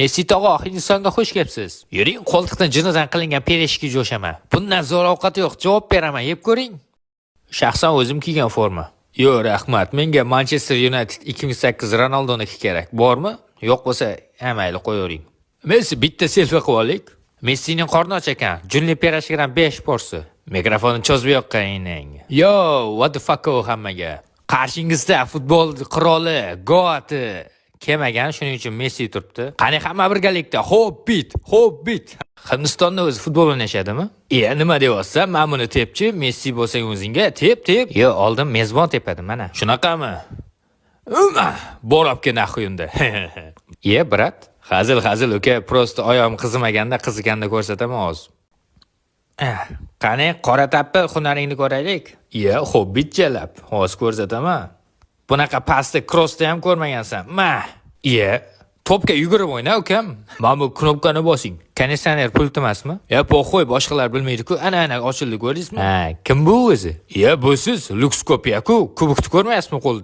Messi tog'a, Hindistonga xush kelibsiz. Yuring, qo'ltiqdan jinidan qilingan pereshki jo'shaman. Bundan zo'r ovqat yo'q, javob beraman, yeb ko'ring. Shaxsan o'zim kiygan forma. Yo'q, rahmat. Menga Manchester United 2008 Ronaldoniki kerak. Bormi? Yo'q bo'lsa, mayli qo'yavering. Messi bitta selfie qilib olaylik. Messining qorni och ekan. Junli perashkidan 5 porsi. Mikrofonni cho'zib yoqqaning. Yo, what the fuck hammaga. Qarshingizda futbol qiroli, goati kelmagan, shuning uchun Messi turibdi. Qani hamma birgalikda Hobbit. Hindistonda o'zi futbol o'ynashadimi? Nima deyapsan? Men buni tepchi, Messi bo'lsang o'zingga tep. Yo, oldin mezbon tepadi mana. Shunaqami? Borobga naxuyunda. Brat, hazil uka, prosta oyog'im qizimaganda, qiziganda ko'rsataman hozir. Qani qora tappi hunaringni ko'raylik. Hobbit jalab, hozir ko'rsataman. Bunaqa pastda crossda ham ko'rmagansan. Topga yugurib o'yna, ukam. Mana bu knopkani bosing. Konditsioner pult emasmi? Po'xo'y, boshqalar bilmaydi-ku. Ana ochildi, ko'rdingizmi? Kim bu o'zi? Bu siz, Lux Kopiya-ku. Kubokni ko'rmayapsizmi qo'lda?